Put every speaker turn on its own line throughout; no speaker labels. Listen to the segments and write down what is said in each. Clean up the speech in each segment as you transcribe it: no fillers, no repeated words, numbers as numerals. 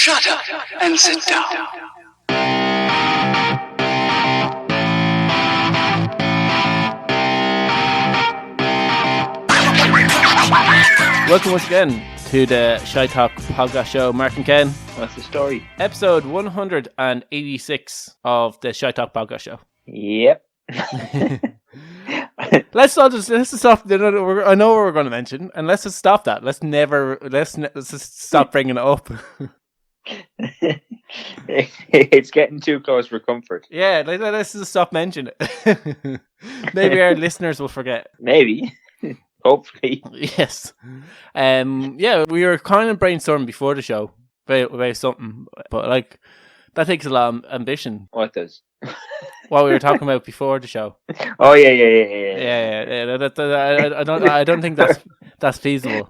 Shut up and sit down.
Welcome once again to the Shite podcast show. Mark and Ken.
What's the story?
Episode 186 of the Shite podcast show.
Yep.
Let's just stop. I know what we're going to mention, and let's just stop that. Let's just stop bringing it up.
It's getting too close for comfort.
Yeah, let's just stop mentioning it. Maybe our listeners will forget.
Maybe. Hopefully.
Yes. Yeah, we were kind of brainstorming before the show about something, but like that takes a lot of ambition.
What does?
What we were talking about before the show.
Oh yeah.
I don't think that's feasible.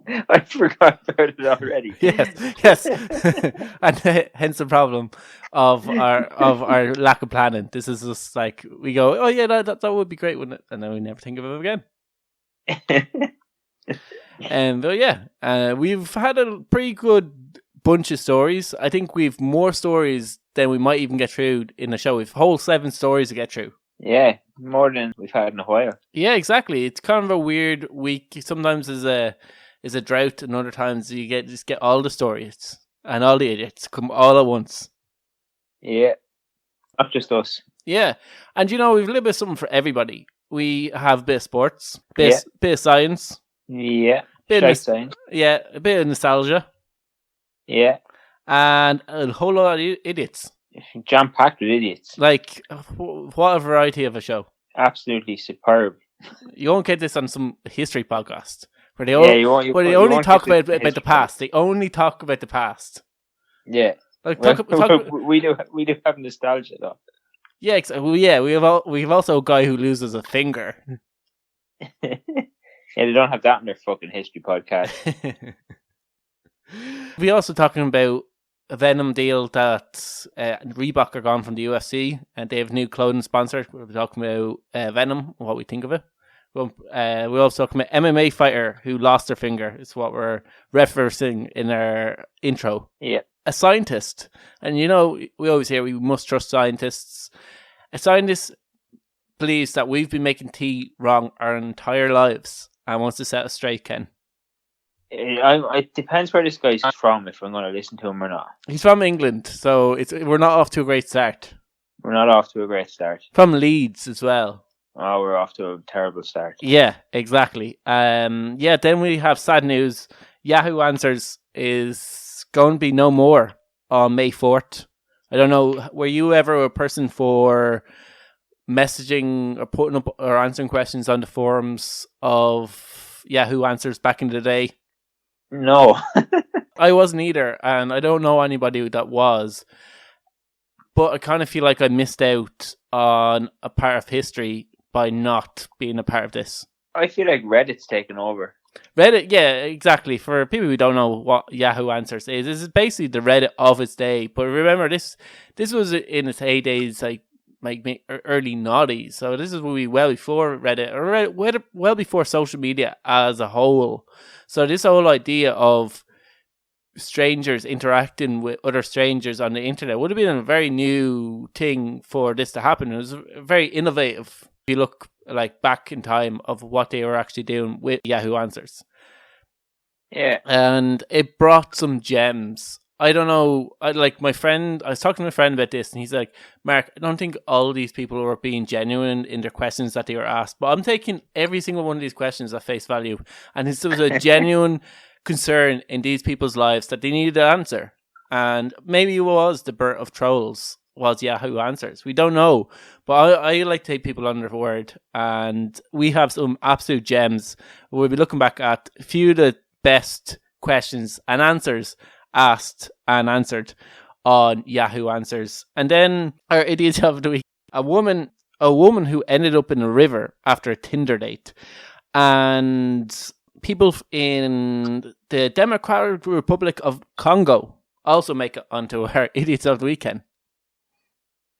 I forgot about it already.
Yes, and hence the problem of our lack of planning. This is just like we go, oh yeah, that would be great, wouldn't it? And then we never think of it again. And we've had a pretty good bunch of stories. I think we've more stories than we might even get through in the show. We've a whole 7 stories to get through.
Yeah, more than we've had in a while.
Yeah, exactly. It's kind of a weird week. Sometimes there's a drought, and other times you just get all the stories and all the idiots come all at once.
Yeah, not just us.
Yeah, and we've a little bit of something for everybody. We have a bit of sports, bit of science.
Yeah,
science. Yeah, a bit of nostalgia.
Yeah.
And a whole lot of idiots.
Jam-packed with idiots.
Like, what a variety of a show.
Absolutely superb.
You won't get this on some history podcast. Where they only talk about the past. They only talk about the past.
Yeah.
Like,
we do have nostalgia though.
Yeah, yeah. We have also a guy who loses a finger.
Yeah, they don't have that in their fucking history podcast.
We're also talking about a Venom deal that Reebok are gone from the UFC, and they have a new clothing sponsor. We're talking about Venom, what we think of it. We're also talking about MMA fighter who lost their finger. It's what we're referencing in our intro.
Yeah.
A scientist, and we always hear we must trust scientists. A scientist believes that we've been making tea wrong our entire lives and wants to set us straight, Ken.
It depends where this guy's from, if I'm going to listen to him or not.
He's from England, so we're not off to a great start.
We're not off to a great start.
From Leeds as well.
Oh, we're off to a terrible start.
Yeah, exactly. Then we have sad news. Yahoo Answers is going to be no more on May 4th. I don't know, were you ever a person for messaging or putting up or answering questions on the forums of Yahoo Answers back in the day?
No.
I wasn't either, and I don't know anybody that was. But I kind of feel like I missed out on a part of history by not being a part of this. I
feel like Reddit's taken over.
Reddit, yeah, exactly. For people who don't know what Yahoo Answers is, this is basically the Reddit of its day. But remember, this was in its heydays, like early noughties. So this is well before Reddit, or well before social media as a whole. So this whole idea of strangers interacting with other strangers on the internet would have been a very new thing for this to happen. It was very innovative. If you look back in time of what they were actually doing with Yahoo Answers.
Yeah.
And it brought some gems. I don't know, I was talking to my friend about this, and he's like, Mark, I don't think all these people were being genuine in their questions that they were asked, but I'm taking every single one of these questions at face value, and there was a genuine concern in these people's lives that they needed to answer. And maybe it was the birth of trolls, was Yahoo Answers. We don't know, but I like to take people on their word, and we have some absolute gems. We'll be looking back at a few of the best questions and answers asked and answered on Yahoo Answers. And then our idiot of the week, a woman who ended up in a river after a Tinder date. And people in the Democratic Republic of Congo also make it onto our idiots of the weekend.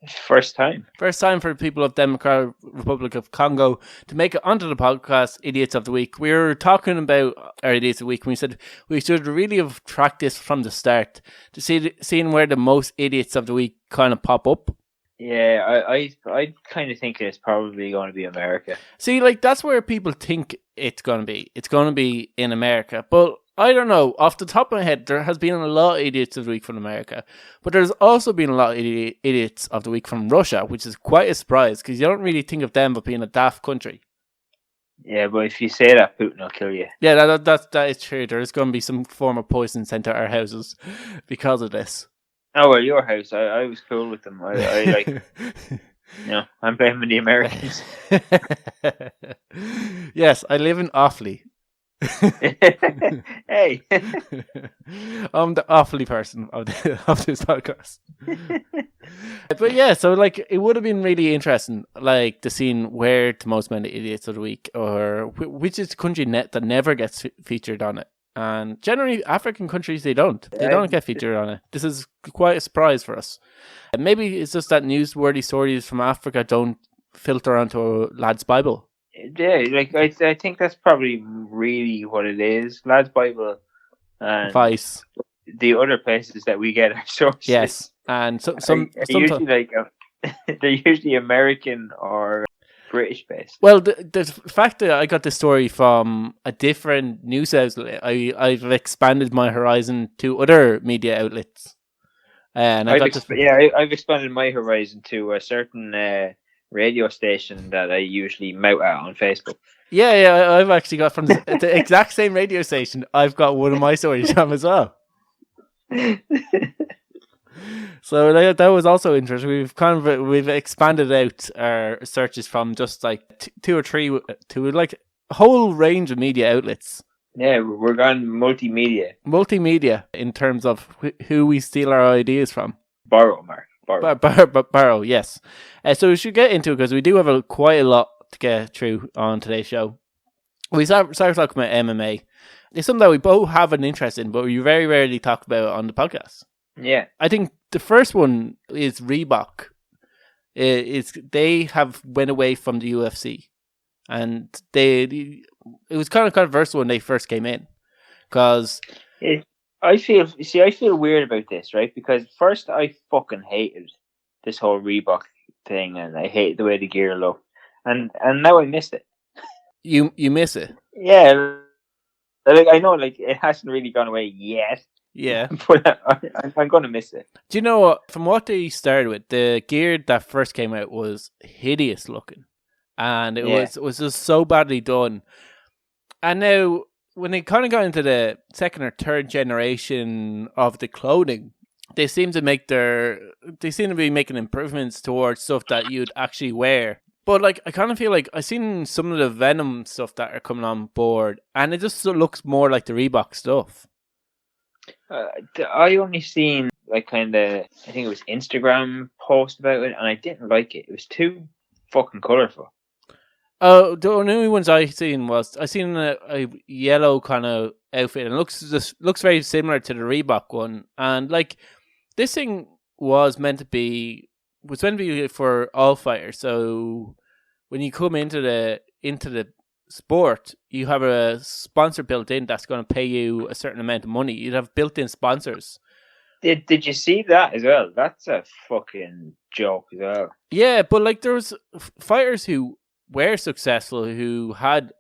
First time.
First time for people of Democratic Republic of Congo to make it onto the podcast, Idiots of the Week. We were talking about our Idiots of the Week, and we said we should really have tracked this from the start to seeing where the most Idiots of the Week kind of pop up.
Yeah, I kind of think it's probably going to be America.
See, like, that's where people think it's going to be. It's going to be in America. But I don't know. Off the top of my head, there has been a lot of Idiots of the Week from America. But there's also been a lot of Idiots of the Week from Russia, which is quite a surprise because you don't really think of them as being a daft country.
Yeah, but if you say that, Putin will kill you.
Yeah, that is true. There is going to be some form of poison sent to our houses because of this.
Oh, well, your house. I was cool with them. I like, I'm blaming the Americans.
Yes, I live in Offaly.
Hey.
I'm the Offaly person of this podcast. But yeah, so like it would have been really interesting, like to see where the most amount of Idiots of the Week, or which is the country that never gets featured on it. And generally, African countries, they don't get featured on it. This is quite a surprise for us. And maybe it's just that newsworthy stories from Africa don't filter onto a lad's Bible.
Yeah, like I think that's probably really what it is. Lad's Bible and
Vice.
The other places that we get our sources.
Yes, and some
usually they're usually American or British based.
Well, the fact that I got the story from a different news outlet, I've expanded my horizon to other media outlets, and I've
expanded my horizon to a certain radio station that I usually mout at on Facebook.
Yeah, I've actually got from the exact same radio station. I've got one of my stories from as well. So that was also interesting. We've expanded out our searches from just like 2 or 3 to like a whole range of media outlets.
Yeah, we're gone multimedia.
Multimedia in terms of who we steal our ideas from.
Borrow, Mark.
Borrow, yes. So we should get into it because we do have quite a lot to get through on today's show. We started talking about MMA. It's something that we both have an interest in, but we very rarely talk about it on the podcast.
Yeah.
I think the first one is Reebok. They have went away from the UFC. And it was kind of controversial when they first came in. Because
I feel weird about this, right? Because first I fucking hated this whole Reebok thing, and I hate the way the gear looked, and now I miss it.
You miss it?
Yeah, like I know, like it hasn't really gone away yet.
Yeah,
but I'm gonna miss it.
Do you know what? From what they started with, the gear that first came out was hideous looking, and it was just so badly done. And now, when they kind of got into the second or third generation of the clothing, they seem to be making improvements towards stuff that you'd actually wear. But like, I kind of feel like I've seen some of the Venom stuff that are coming on board, and it just looks more like the Reebok stuff.
I only seen like kind of, I think it was Instagram post about it, and I didn't like it. It was too fucking colourful.
The only ones I seen a yellow kind of outfit, and it looks very similar to the Reebok one. And like, this thing was meant to be for all fighters. So when you come into the sport, you have a sponsor built in that's going to pay you a certain amount of money. You'd have built-in sponsors.
Did you see that as well? That's a fucking joke as well.
Yeah, but like, there was fighters who were successful who had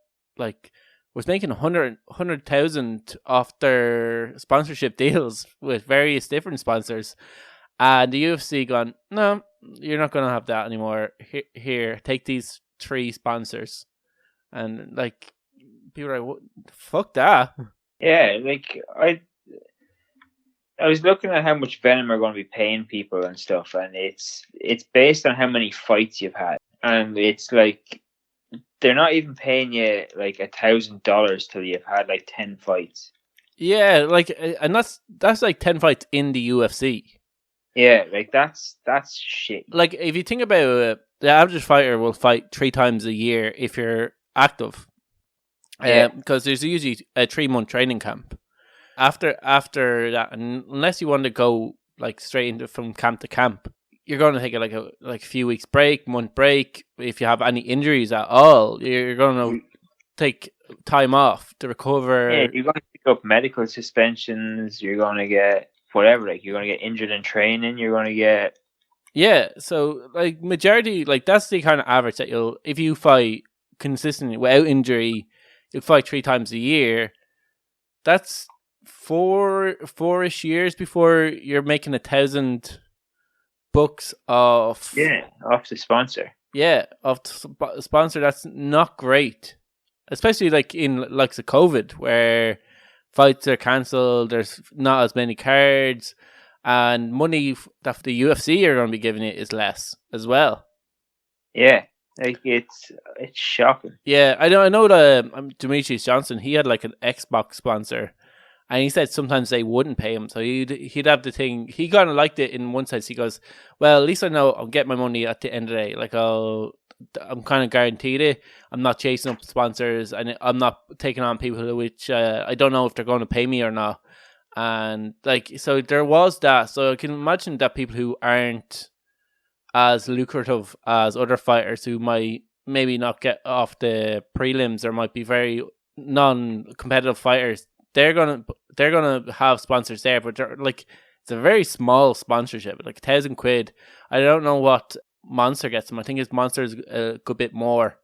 was making 100,000 off their sponsorship deals with various different sponsors, and the UFC gone, no, you're not going to have that anymore. Here, take these 3 sponsors. And like, people are like, what? Fuck that.
Yeah, like I was looking at how much Venom are going to be paying people and stuff, and it's based on how many fights you've had, and it's like they're not even paying you like $1,000 till you've had like 10 fights.
Yeah, like, and that's like 10 fights in the UFC.
Yeah, like that's shit.
Like, if you think about it, the average fighter will fight 3 times a year if you're active, because there's usually a 3-month training camp. After that, unless you want to go like straight into from camp to camp, you're going to take a few weeks break, month break. If you have any injuries at all, you're going to take time off to recover.
Yeah, you're going to pick up medical suspensions. You're going to get whatever. Like, you're going to get injured in training. You're going to get...
Yeah, so like majority, like that's the kind of average that if you fight consistently without injury, you'll fight 3 times a year. That's four-ish years before you're making $1,000 off.
Yeah, off the sponsor.
Yeah, off the sponsor. That's not great, especially like in like the COVID where fights are cancelled. There's not as many cards. And money that the UFC are going to be giving it is less as well.
Yeah, like it's shocking.
Yeah, I know that Demetrius Johnson, he had like an Xbox sponsor, and he said sometimes they wouldn't pay him, so he'd have the thing. He kind of liked it in one sense. He goes, "Well, at least I know I'll get my money at the end of the day. Like I'm kind of guaranteed it. I'm not chasing up sponsors, and I'm not taking on people which I don't know if they're going to pay me or not." And like, so there was that. So I can imagine that people who aren't as lucrative as other fighters who might maybe not get off the prelims or might be very non-competitive fighters, they're gonna have sponsors there, but they're like, it's a very small sponsorship, like £1,000. I don't know what Monster gets them. I think his Monster is a good bit more.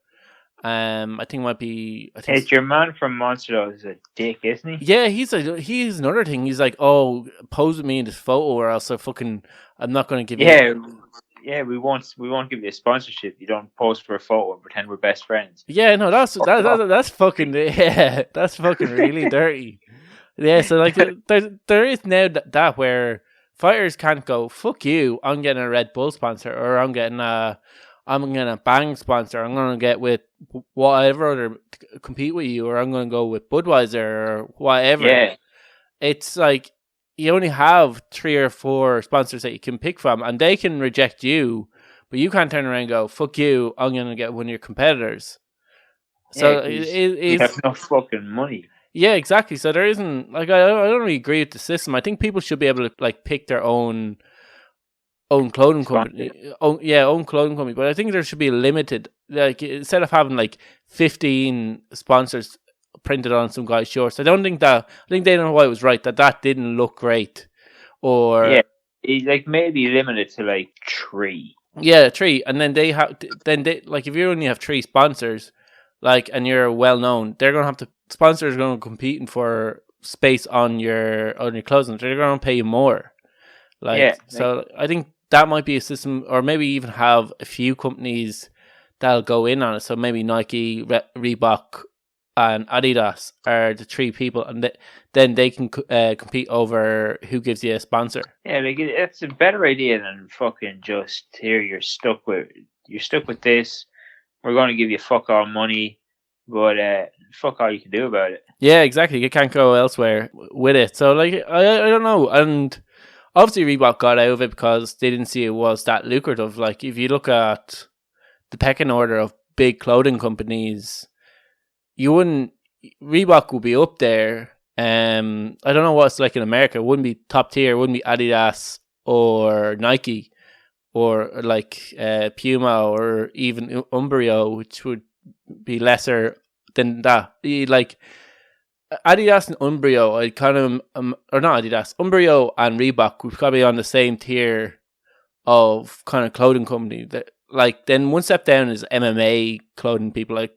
I think it might be.
It's your man from Monster though is a dick, isn't he?
Yeah, he's another thing. He's like, oh, pose with me in this photo, or else I'm not going to give you.
Yeah, we won't give you a sponsorship. You don't post for a photo and pretend we're best friends.
Yeah, no, that's fucking that's fucking really dirty. Yeah, so like there is now that where fighters can't go, fuck you, I'm getting a Red Bull sponsor, or I'm getting a Bang sponsor. I'm going to get with whatever other compete with you, or I'm going to go with Budweiser or whatever.
Yeah.
It's like you only have 3 or 4 sponsors that you can pick from, and they can reject you, but you can't turn around and go, fuck you, I'm going to get one of your competitors. So
you have no fucking money.
Yeah, exactly. So there isn't, like, I don't really agree with the system. I think people should be able to like pick their own clothing company. Own clothing company. But I think there should be limited, like, instead of having like 15 sponsors printed on some guy's shorts. I think they don't know why it was right that didn't look great. Or
like maybe limited to like 3.
Yeah, 3, and then they like, if you only have 3 sponsors, like, and you're well known, they're gonna have to, sponsors are gonna competing for space on your clothing. They're gonna pay you more. So I think that might be a system, or maybe even have a few companies that'll go in on it. So maybe Nike, Reebok, and Adidas are the 3 people, and then they can compete over who gives you a sponsor. Yeah,
like, it's a better idea than fucking just here. You're stuck with this. We're going to give you fuck all money, but fuck all you can do about it.
Yeah, exactly. You can't go elsewhere with it. So like, I don't know. And obviously Reebok got out of it because they didn't see it was that lucrative. Like, if you look at the pecking order of big clothing companies, Reebok would be up there. I don't know what it's like in America. It wouldn't be top tier. It wouldn't be Adidas or Nike or like Puma or even Umbro, which would be lesser than that. Like Adidas and Umbro, I kind of, or not Adidas, Umbro and Reebok would probably be on the same tier of kind of clothing company. That, like, then one step down is MMA clothing people like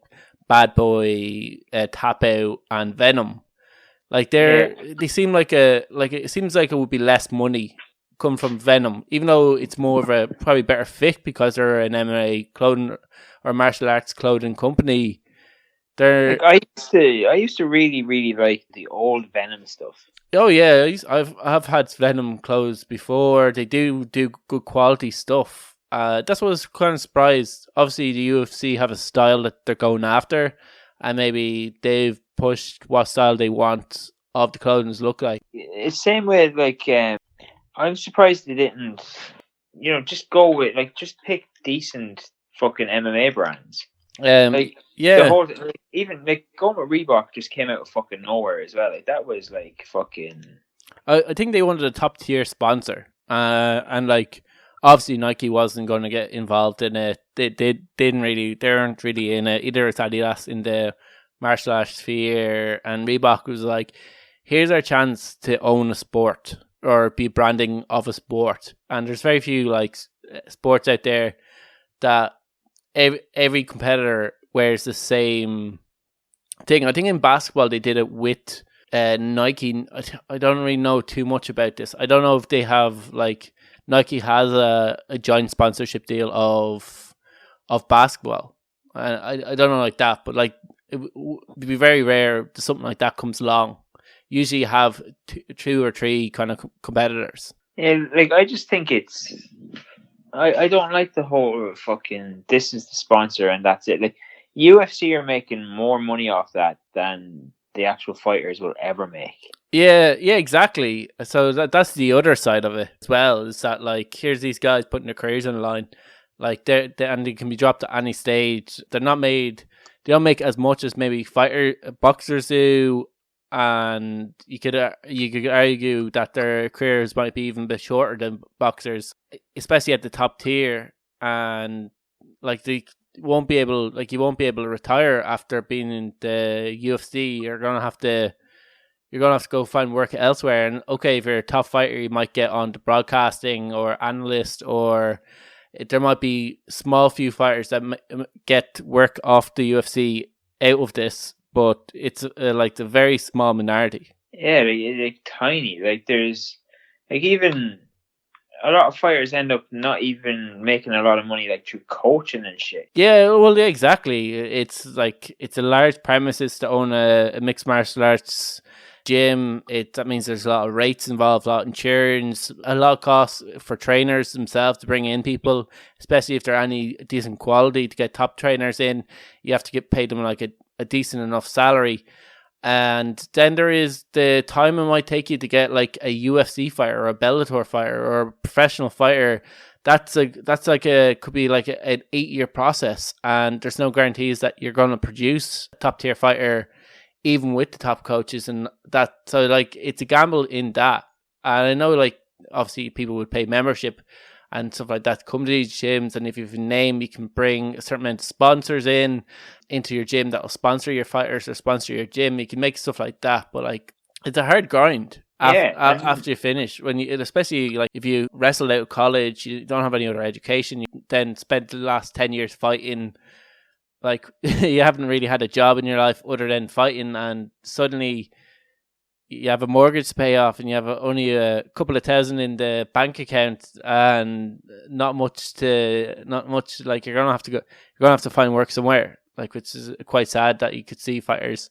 Bad Boy, Tap Out, and Venom. Like they seem like it seems like it would be less money come from Venom, even though it's more of a probably better fit because they're an MMA clothing or martial arts clothing company. They're
I used to really, really like the old Venom stuff.
Oh yeah, I've had Venom clothes before. They do good quality stuff. That's what I was kind of surprised. Obviously, the UFC have a style that they're going after, and maybe they've pushed what style they want of the clothing to look like.
It's same way, like, I'm surprised they didn't, just go with, like, just pick decent fucking MMA brands. The whole, even like going with Reebok just came out of fucking nowhere as well. Like, that was like fucking.
I think they wanted a top tier sponsor, and like, Obviously, Nike wasn't going to get involved in it. They weren't really in it. Either it's Adidas in the martial arts sphere, and Reebok was like, here's our chance to own a sport or be branding of a sport. And there's very few like sports out there that every competitor wears the same thing. I think in basketball they did it with Nike. I don't really know too much about this. I don't know if they have like Nike has a joint sponsorship deal of basketball. I don't know like that, but like it would be very rare that something like that comes along. Usually you have two or three kind of competitors.
Yeah, like I just think it's. I don't like the whole fucking this is the sponsor and that's it. Like UFC are making more money off that than the actual fighters will ever make.
Yeah, exactly. So that's the other side of it as well. Is that like here's these guys putting their careers on the line, like they and they can be dropped at any stage. They're not made. They don't make as much as maybe boxers do, and you could argue that their careers might be even a bit shorter than boxers, especially at the top tier. And like you won't be able to retire after being in the UFC. You're gonna have to go find work elsewhere. And okay, if you're a top fighter, you might get on to broadcasting or analyst, or there might be small few fighters that get work off the UFC out of this, but it's like the very small minority.
Yeah, like tiny. Like there's like even a lot of fighters end up not even making a lot of money like through coaching and shit.
Yeah, well, yeah, exactly. It's like it's a large premises to own a mixed martial arts gym. That means there's a lot of rates involved, a lot of insurance, a lot of costs for trainers themselves to bring in people, especially if they're any decent quality. To get top trainers in, you have to get paid them like a decent enough salary. And then there is the time it might take you to get like a UFC fighter or a Bellator fighter or a professional fighter. Could be like an 8-year process, and there's no guarantees that you're going to produce a top tier fighter even with the top coaches. And that, so like it's a gamble in that. And I know like obviously people would pay membership and stuff like that to come to these gyms, and if you have a name you can bring a certain amount of sponsors into your gym that will sponsor your fighters or sponsor your gym. You can make stuff like that, but like it's a hard grind after you finish, especially like if you wrestled out of college, you don't have any other education, you then spent the last 10 years fighting. Like you haven't really had a job in your life other than fighting, and suddenly you have a mortgage to pay off and you have only a couple of thousand in the bank account and not much. Like you're gonna have to find work somewhere, like, which is quite sad that you could see fighters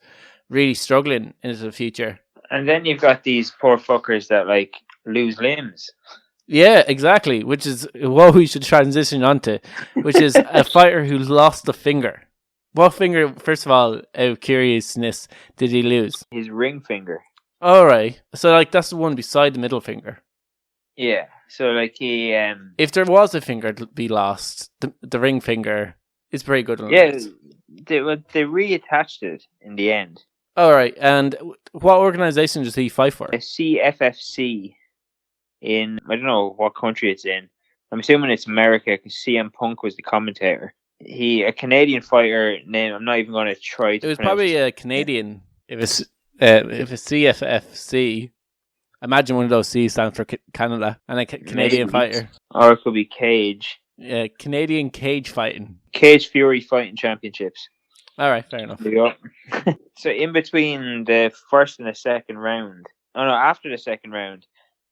really struggling into the future.
And then you've got these poor fuckers that like lose limbs.
Yeah, exactly. Which is what we should transition onto, which is a fighter who's lost a finger. What finger, first of all, out of curiousness, did he lose?
His ring finger.
All right. So, like, that's the one beside the middle finger.
Yeah. So, like, he...
if there was a finger to be lost, the ring finger is pretty good.
Yeah, they reattached it in the end.
All right. And what organization does he fight for?
A CFFC. In, I don't know what country it's in. I'm assuming it's America because CM Punk was the commentator. A Canadian fighter name. I'm not even going to try to.
It was probably a Canadian. If it's CFFC, imagine one of those C stands for Canada, and a Canadian fighter.
Or it could be Cage.
Yeah, Canadian Cage Fighting.
Cage Fury Fighting Championships.
All right, fair enough.
There you go. So in between the first and the second round, after the second round,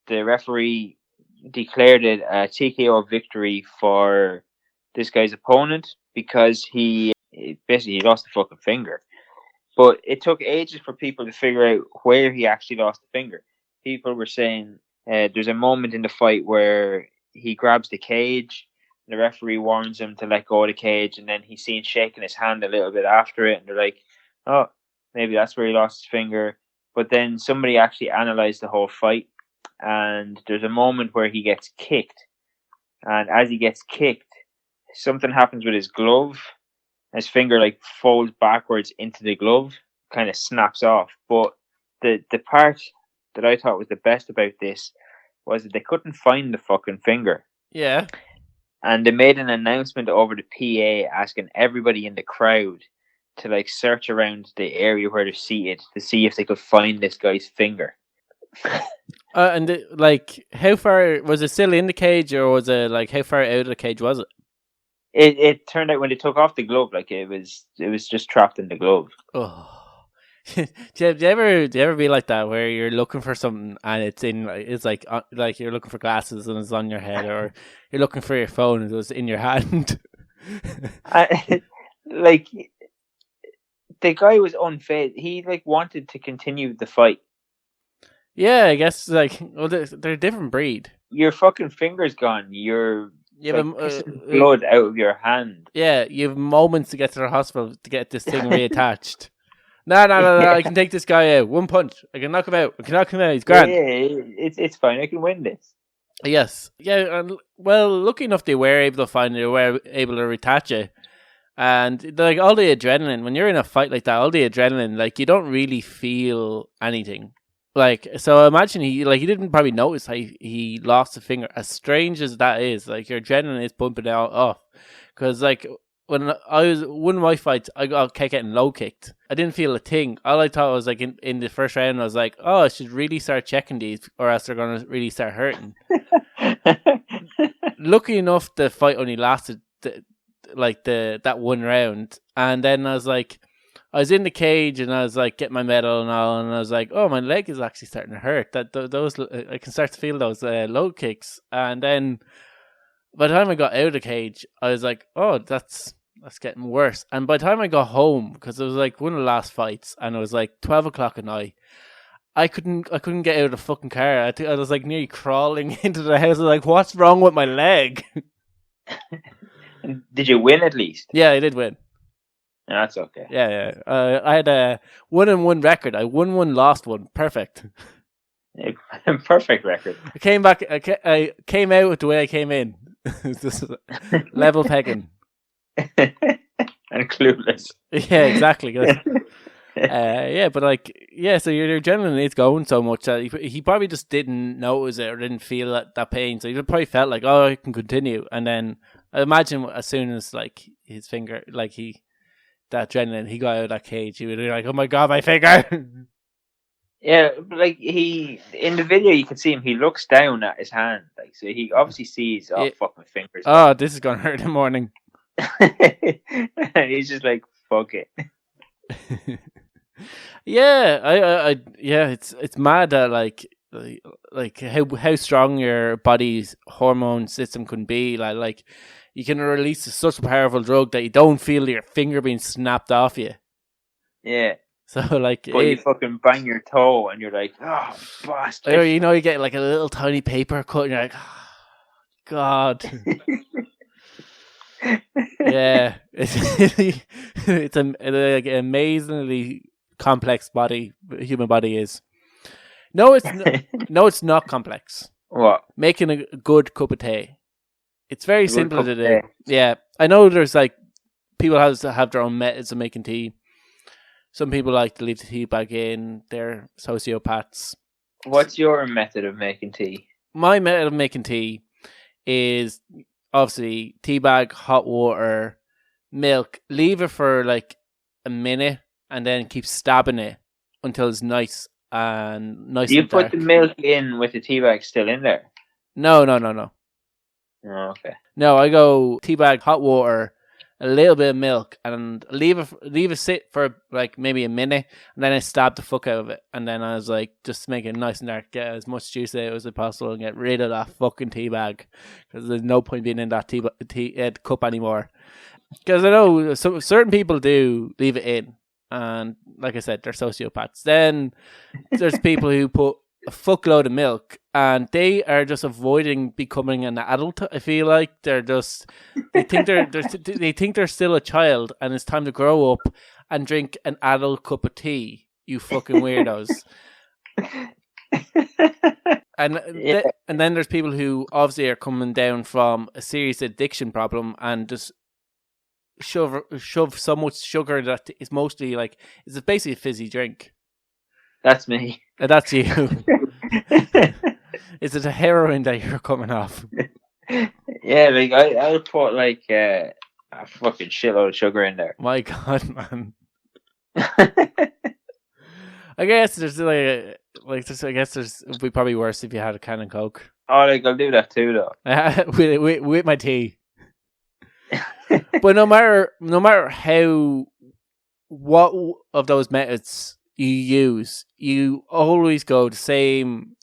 the referee declared it a TKO victory for this guy's opponent because he lost the fucking finger. But it took ages for people to figure out where he actually lost the finger. People were saying there's a moment in the fight where he grabs the cage, the referee warns him to let go of the cage, and then he's seen shaking his hand a little bit after it, and they're like, oh, maybe that's where he lost his finger. But then somebody actually analysed the whole fight, and there's a moment where he gets kicked, and as he gets kicked, something happens with his glove. His finger like folds backwards into the glove, kind of snaps off. But the part that I thought was the best about this was that they couldn't find the fucking finger.
Yeah.
And they made an announcement over the PA asking everybody in the crowd to like search around the area where they're seated to see if they could find this guy's finger.
Like, how far was it? Still in the cage, or was it like how far out of the cage was it?
It turned out when they took off the glove, like it was just trapped in the glove.
Oh. do you ever be like that where you're looking for something and it's like you're looking for glasses and it's on your head, or you're looking for your phone and it's in your hand?
Like the guy was unfazed. He like wanted to continue the fight.
Yeah, I guess like they're a different breed.
Your fucking finger's gone. You're
You
like
have
pissing blood out of your hand.
Yeah, you have moments to get to the hospital to get this thing reattached. No, I can take this guy out. One punch. I can knock him out. He's grand.
Yeah, it's fine. I can win this.
Yes. Yeah, and well, lucky enough they were able to find it. They were able to retach it. And like all the adrenaline, when you're in a fight like that, all the adrenaline, like you don't really feel anything. Like, so imagine he didn't probably notice how he lost a finger. As strange as that is, like your adrenaline is pumping out off. Because like when I was one of my fights, I kept getting low kicked. I didn't feel a thing. All I thought was like in the first round, I was like, oh, I should really start checking these, or else they're gonna really start hurting. Lucky enough, the fight only lasted that one round, and then I was in the cage and I was like, get my medal and all, and I was like, oh, my leg is actually starting to hurt. Those I can start to feel those low kicks, and then by the time I got out of the cage, I was like, oh, that's getting worse. And by the time I got home, because it was like one of the last fights, and it was like 12 o'clock at night, I couldn't get out of the fucking car. I was like nearly crawling into the house. I was like, what's wrong with my leg?
Did you win at least?
Yeah, I did win.
That's okay.
Yeah. I had a 1-1 record. I won one, lost one. Perfect.
Perfect record.
I came back. I came out the way I came in. Just level pegging.
And clueless.
Yeah, exactly. But like, so your adrenaline is going so much that he probably just didn't notice it or didn't feel that pain. So he probably felt like, oh, I can continue. And then I imagine as soon as like his finger, like that adrenaline, he got out of that cage, he would be like, oh my God, my finger.
Yeah, like in the video you can see him, he looks down at his hand, like, so he obviously sees, fuck, my fingers.
Oh, this is gonna hurt in the morning.
And he's just like, fuck it.
Yeah, it's mad that like how strong your body's hormone system can be. Like you can release such a powerful drug that you don't feel your finger being snapped off you.
Yeah.
So like,
but you fucking bang your toe and you're like, oh, bastard.
Or, you get like a little tiny paper cut and you're like, oh, God. Yeah, it's like an amazingly complex body. Human body is. No, it's not complex.
What?
Making a good cup of tea. It's very simple to do. Yeah, I know. There's like people have their own methods of making tea. Some people like to leave the tea bag in. They're sociopaths.
What's your method of making tea?
My method of making tea is obviously tea bag, hot water, milk. Leave it for like a minute and then keep stabbing it until it's nice and nice.
Do you
and dark.
put the milk in with the tea bag still in there?
No.
Oh, okay.
No, I go tea bag, hot water, a little bit of milk, and leave it sit for like maybe a minute, and then I stab the fuck out of it, and then I was like, just make it nice and dark, get as much juice out as possible, and get rid of that fucking tea bag, because there's no point being in that tea cup anymore. Because I know certain people do leave it in, and like I said, they're sociopaths. Then there's people who put a fuckload of milk, and they are just avoiding becoming an adult. I feel like they think they're still a child, and it's time to grow up and drink an adult cup of tea. You fucking weirdos. And then there's people who obviously are coming down from a serious addiction problem and just shove so much sugar that it's mostly like it's basically a fizzy drink.
That's me.
That's you. Is it a heroin that you're coming off?
Yeah, like I'll put like a fucking shitload of sugar in there.
My God, man. I guess there's I guess it'd be probably worse if you had a can of Coke.
Oh, like I'll do that too, though.
with my tea. But no matter how what of those methods you use, you always go the same: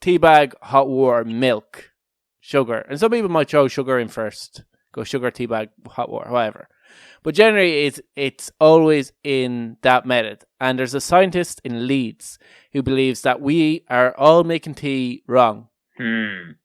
tea bag, hot water, milk, sugar. And some people might throw sugar in first. Go sugar, tea bag, hot water, whatever. But generally, it's always in that method. And there's a scientist in Leeds who believes that we are all making tea wrong. And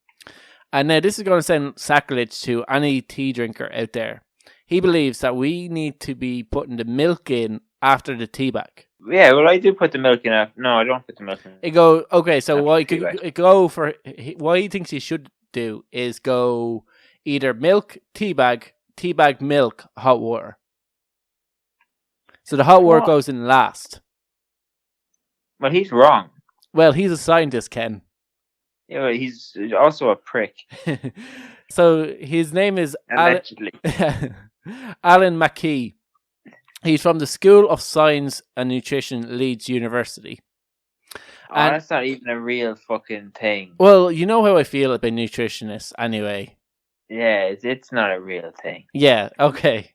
now this is going to sound sacrilege to any tea drinker out there. He believes that we need to be putting the milk in after the tea bag.
Yeah, well, I do put the milk in after. No, I don't put the milk in.
So what he thinks you should do is go either milk, tea bag, milk, hot water. So the hot water goes in last.
Well, he's wrong.
Well, he's a scientist, Ken.
Yeah, well, he's also a prick.
So his name is
Allegedly.
Alan McKee. He's from the School of Science and Nutrition, Leeds University. And
that's not even a real fucking thing.
Well, you know how I feel about nutritionists anyway.
Yeah, it's not a real thing.
Yeah, okay.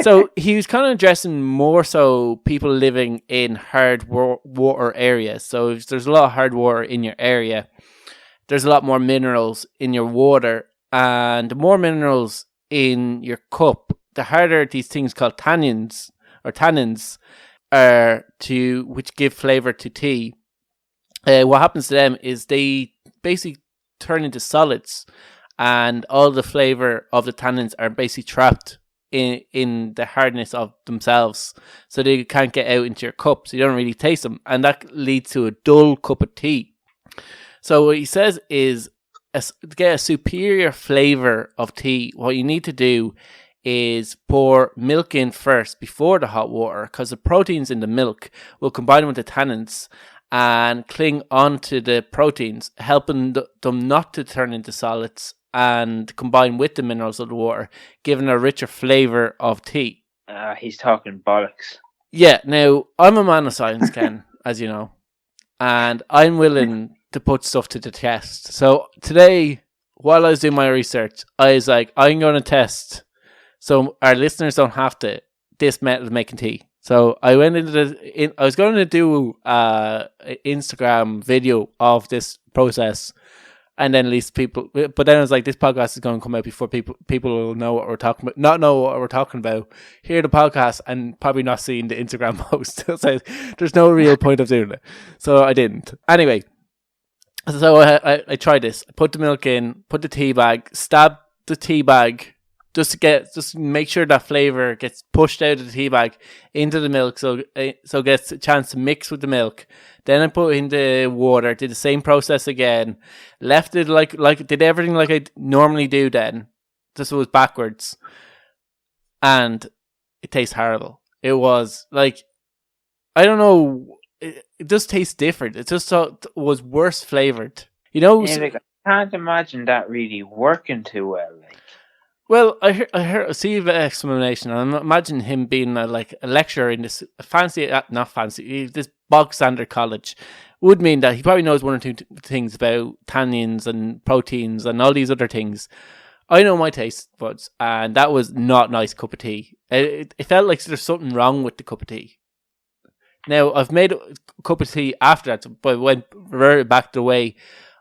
So he was kind of addressing more so people living in hard water areas. So if there's a lot of hard water in your area, there's a lot more minerals in your water, and the more minerals in your cup, the harder these things called tannins are which give flavor to tea. What happens to them is they basically turn into solids, and all the flavor of the tannins are basically trapped in the hardness of themselves, so they can't get out into your cup, so you don't really taste them, and that leads to a dull cup of tea. So what he says is, to get a superior flavor of tea, what you need to do is pour milk in first before the hot water, because the proteins in the milk will combine with the tannins and cling onto the proteins, helping them not to turn into solids and combine with the minerals of the water, giving a richer flavour of tea.
He's talking bollocks.
Yeah, now, I'm a man of science, Ken, as you know, and I'm willing to put stuff to the test. So today, while I was doing my research, I was like, I'm going to test, so our listeners don't have to, this method of making tea. So I went I was going to do an Instagram video of this process, and then at least people, but then I was like, this podcast is going to come out before people will know what we're talking about, not know what we're talking about, hear the podcast and probably not seeing the Instagram post. So there's no real point of doing it. So I didn't. Anyway, so I tried this. I put the milk in, put the tea bag, stab the tea bag, just make sure that flavor gets pushed out of the tea bag into the milk, so it gets a chance to mix with the milk. Then I put in the water, did the same process again, left it like did everything like I normally do. Then this was backwards, and it tastes horrible. It was like, I don't know, it just tastes different. It just was worse flavored. You know,
yeah, like, I can't imagine that really working too well. Like.
Well, I heard a CV explanation, and I imagine him being a lecturer in this this bog standard college would mean that he probably knows one or two things about tannins and proteins and all these other things. I know my taste buds, and that was not a nice cup of tea. It felt like there's something wrong with the cup of tea. Now, I've made a cup of tea after that, but went reverted back to the way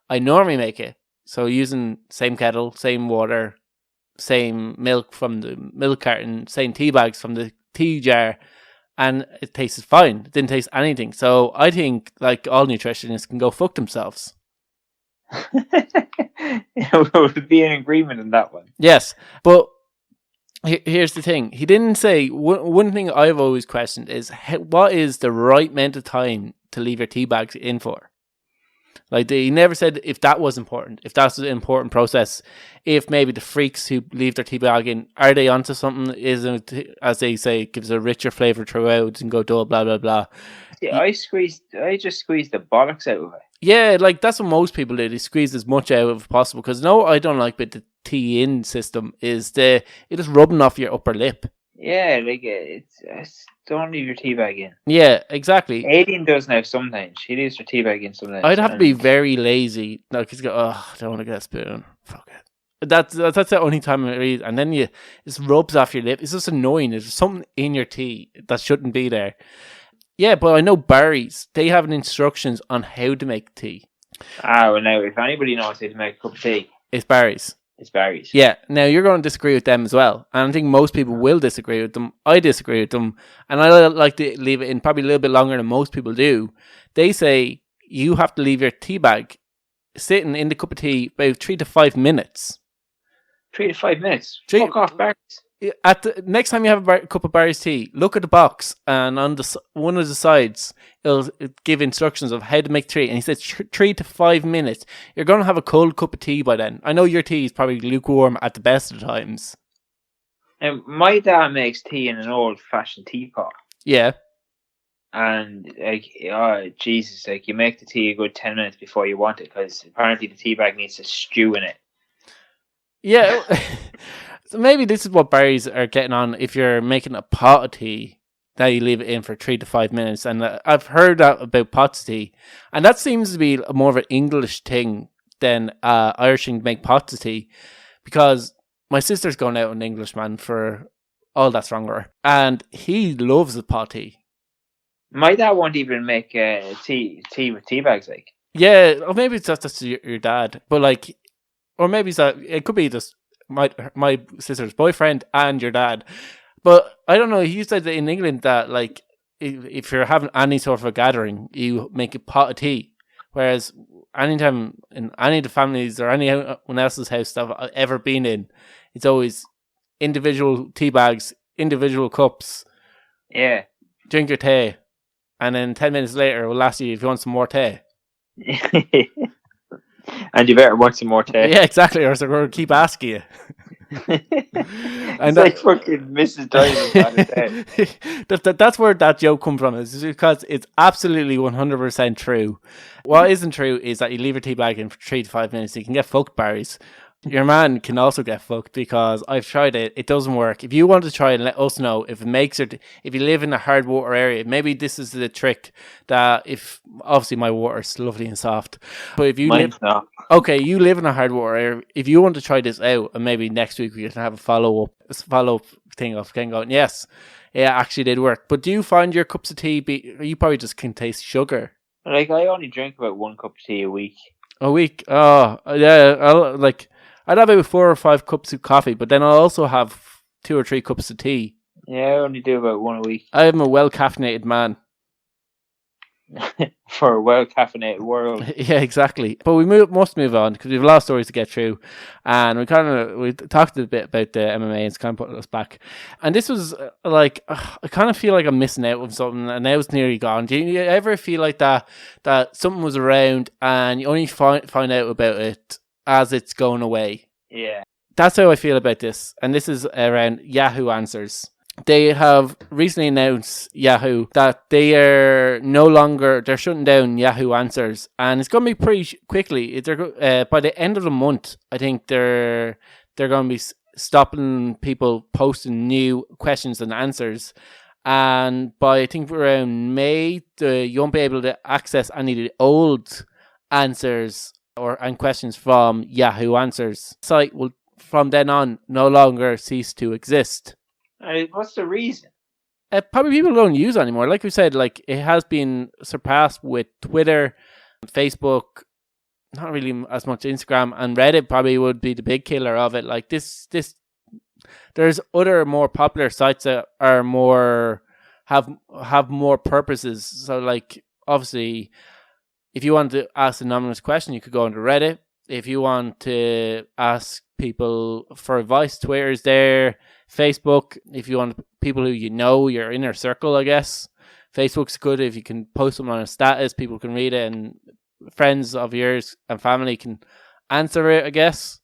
I normally make it. So using same kettle, same water, same milk from the milk carton, same tea bags from the tea jar, and it tasted fine. It didn't taste anything. So I think, like, all nutritionists can go fuck themselves.
We'll be in agreement on that one.
Yes, but here's the thing. He didn't say, one thing I've always questioned is, what is the right amount of time to leave your tea bags in for? Like, he never said if that was important, if that's an important process, if maybe the freaks who leave their tea bag in, are they onto something? Isn't, as they say, it gives a richer flavour throughout and go dull, blah, blah, blah.
Yeah, I just squeezed the bollocks out of it.
Yeah, like, that's what most people do. They squeeze as much out of possible. Because no, I don't like with the tea in system is it is rubbing off your upper lip.
Yeah, like it's don't leave your tea bag in.
Yeah, exactly.
Alien does now sometimes. She leaves her tea bag in sometimes.
I'd have to be very lazy. Like, he's go, oh, I don't want to get a spoon. Fuck it. That's the only time I read. And then it just rubs off your lip. It's just annoying. There's something in your tea that shouldn't be there. Yeah, but I know Barry's, they have instructions on how to make tea.
Well, now, if anybody knows how to make a cup of tea,
it's Barry's.
It's Barry's.
Yeah, now you're going to disagree with them as well. And I think most people will disagree with them. I disagree with them. And I like to leave it in probably a little bit longer than most people do. They say you have to leave your tea bag sitting in the cup of tea about 3 to 5 minutes.
3 to 5 minutes? Fuck off, Barry's.
At the next time you have a cup of Barry's tea, look at the box, and on one of the sides, it'll give instructions of how to make tea. And he says 3 to 5 minutes. You're going to have a cold cup of tea by then. I know your tea is probably lukewarm at the best of times.
Now, my dad makes tea in an old-fashioned teapot.
Yeah.
And, like, oh, Jesus, like, you make the tea a good 10 minutes before you want it, because apparently the tea bag needs to stew in it.
Yeah. So maybe this is what Barry's are getting on if you're making a pot of tea, that you leave it in for 3 to 5 minutes. And I've heard that about pots of tea. And that seems to be more of an English thing than Irish thing to make pots of tea. Because my sister's going out with an Englishman for all that's wrong with her. And he loves the pot of tea.
My dad won't even make tea with tea bags, like.
Yeah, or maybe it's just your dad. But like, or maybe it could be just my sister's boyfriend and your dad. But I don't know, he said that in England that like if you're having any sort of a gathering, you make a pot of tea. Whereas anytime in any of the families or anyone else's house that I've ever been in, it's always individual tea bags, individual cups.
Yeah.
Drink your tea. And then 10 minutes later we'll ask you if you want some more tea.
And you better want some more tea.
Yeah, exactly, or so we're going to keep asking you.
It's like fucking Mrs. Diamond.
That's where that joke comes from, is because it's absolutely 100% true. What isn't true is that you leave your tea bag in for 3 to 5 minutes, you can get fucked, Barry's. Your man can also get fucked because I've tried it. It doesn't work. If you want to try and let us know if it makes it, if you live in a hard water area, maybe this is the trick that if, obviously my water is lovely and soft, but if you
Mine's not.
Okay, you live in a hard water area, if you want to try this out and maybe next week we can have a follow-up thing of Ken going, yes, it actually did work. But do you find your cups of tea, you probably just can taste sugar?
Like, I only drink about 1 cup of tea a week.
A week? Oh, yeah, I'd have about 4 or 5 cups of coffee, but then I'll also have 2 or 3 cups of tea.
Yeah, I only do about 1 a week.
I am a well-caffeinated man.
For a well-caffeinated world.
Yeah, exactly. But we must move on because we have a lot of stories to get through. And we talked a bit about the MMA and it's kind of put us back. And this was like, I kind of feel like I'm missing out on something and now it's nearly gone. Do you ever feel like that something was around and you only find out about it as it's going away?
Yeah.
That's how I feel about this. And this is around Yahoo Answers. They have recently announced, Yahoo, that they're shutting down Yahoo Answers. And it's going to be pretty quickly. By the end of the month, I think they're going to be stopping people posting new questions and answers. And by, I think, around May, you won't be able to access any of the old answers and questions from Yahoo Answers. The site will, from then on, no longer cease to exist.
What's the reason?
Probably people don't use it anymore. Like we said, like it has been surpassed with Twitter, Facebook, not really as much Instagram, and Reddit probably would be the big killer of it. Like this, there's other more popular sites that are more have more purposes. So like obviously, if you want to ask an anonymous question, you could go onto Reddit. If you want to ask people for advice, Twitter's there. Facebook, if you want people who you know, your inner circle, I guess. Facebook's good if you can post them on a status, people can read it and friends of yours and family can answer it, I guess.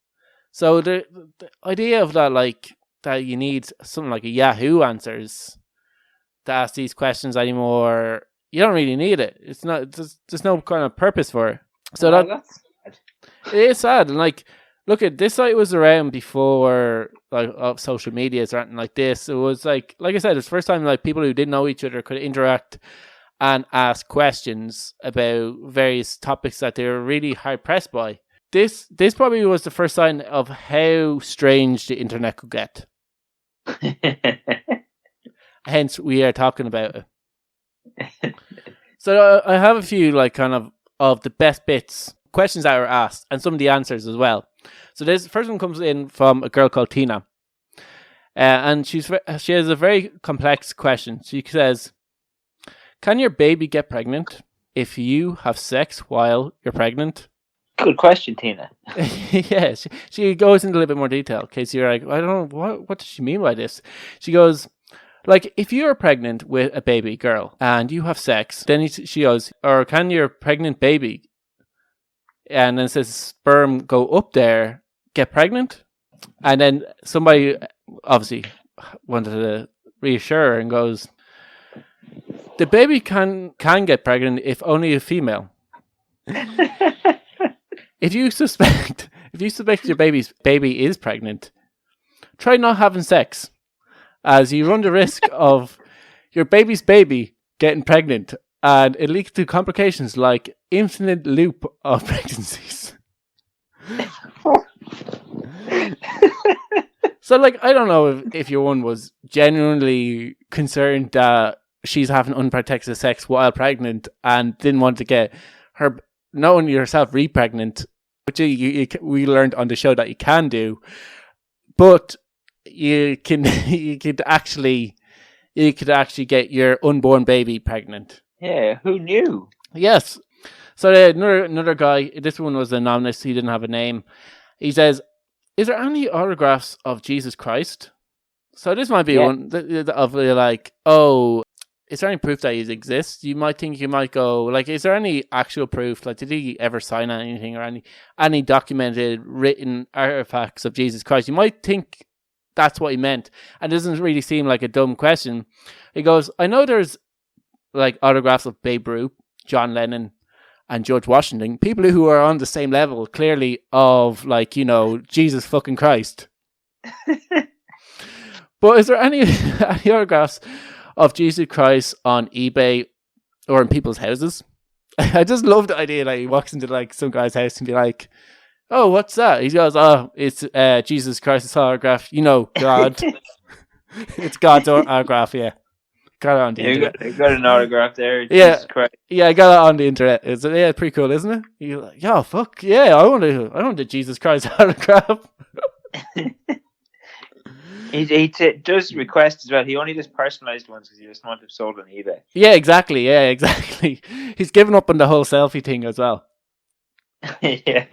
So the idea of that, like, that you need something like a Yahoo Answers to ask these questions anymore, you don't really need it. It's not, there's no kind of purpose for it. So
that's sad.
it is sad. And like, look at this site was around before like of social media or anything like this. It was like I said, it's the first time like people who didn't know each other could interact and ask questions about various topics that they were really hard pressed by. This probably was the first sign of how strange the internet could get. Hence, we are talking about it. So I have a few like kind of the best bits, questions that were asked, and some of the answers as well. So this first one comes in from a girl called Tina, and she has a very complex question. She says, "Can your baby get pregnant if you have sex while you're pregnant?"
Good question, Tina.
Yeah, she goes into a little bit more detail. In case you're like, I don't know, what does she mean by this? She goes, like, if you're pregnant with a baby girl and you have sex, then she goes, or can your pregnant baby, and then it says sperm go up there, get pregnant? And then somebody obviously wanted to reassure her and goes, the baby can get pregnant if only a female. If you suspect your baby is pregnant, try not having sex, as you run the risk of your baby's baby getting pregnant, and it leads to complications like infinite loop of pregnancies. So, like, I don't know if your one was genuinely concerned that she's having unprotected sex while pregnant and didn't want to get her, knowing yourself, re-pregnant, which we learned on the show that you can do, but you could actually get your unborn baby pregnant.
Yeah, who knew?
Yes. So another guy, this one was anonymous, he didn't have a name. He says, is there any autographs of Jesus Christ? So this might be one of like, oh, is there any proof that he exists? You might go, like, is there any actual proof? Like, did he ever sign anything or any documented written artifacts of Jesus Christ? You might think that's what he meant. And it doesn't really seem like a dumb question. He goes, I know there's like autographs of Babe Ruth, John Lennon, and George Washington, people who are on the same level, clearly, of, like, you know, Jesus fucking Christ. But is there any autographs of Jesus Christ on eBay or in people's houses? I just love the idea that he walks into like some guy's house and be like, oh, what's that? He goes, oh, it's Jesus Christ's autograph. You know, God. It's God's autograph, yeah. Got it on the internet.
You got an autograph there.
Yeah,
Jesus Christ.
Yeah, I got it on the internet. Yeah, pretty cool, isn't it? You're like, yeah, fuck yeah, I want a Jesus Christ autograph.
He does request as well. He only does personalised ones because he doesn't want them sold on eBay.
Yeah, exactly. He's given up on the whole selfie thing as well.
Yeah.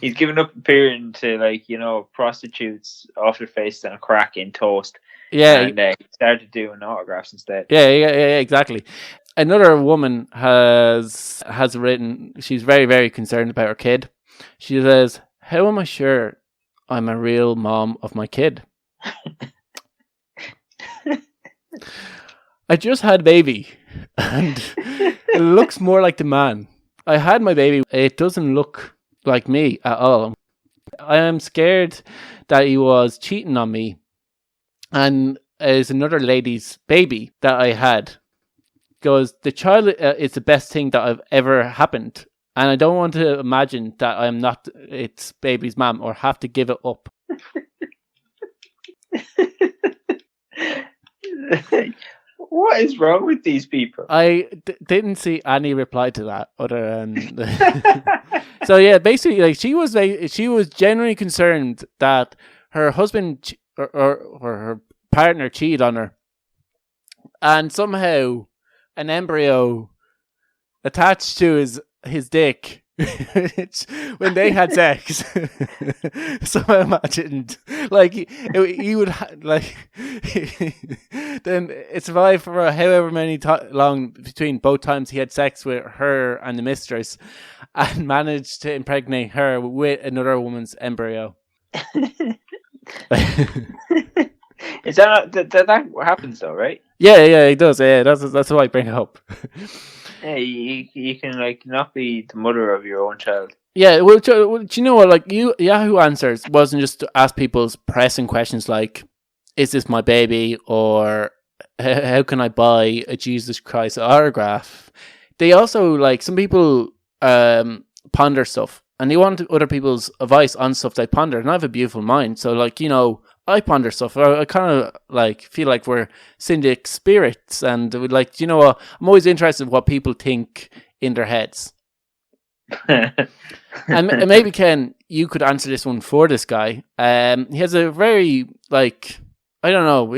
He's given up appearing to, like, you know, prostitutes off their face and a crack in toast.
Yeah.
And he started doing autographs instead.
Yeah, exactly. Another woman has written, she's very, very concerned about her kid. She says, how am I sure I'm a real mom of my kid? I just had a baby and it looks more like the man. I had my baby. It doesn't look like me at all. I am scared that he was cheating on me and is another lady's baby that I had. Goes, the child is the best thing that I've ever happened. And I don't want to imagine that I'm not its baby's mom or have to give it up.
What is wrong with these people?
I didn't see any reply to that other than... So yeah, basically, like, she was genuinely concerned that her husband or her partner cheated on her. And somehow an embryo attached to his dick when they had sex. So I imagined, like, he would like Then it survived for however many long between both times he had sex with her and the mistress, and managed to impregnate her with another woman's embryo.
Is that what happens though, right?
Yeah, it does. Yeah, that's why I bring it up.
Yeah, you can like not be the mother of your own child.
Yeah, well, do you know what? Like, Yahoo Answers wasn't just to ask people pressing questions like, "Is this my baby?" or "How can I buy a Jesus Christ autograph?" They also, like, some people ponder stuff, and they want other people's advice on stuff they ponder. And I have a beautiful mind, so like, you know, I ponder stuff. I kind of like feel like we're syndic spirits, and we like, you know what? I'm always interested in what people think in their heads. and maybe Ken, you could answer this one for this guy. He has a very like, I don't know.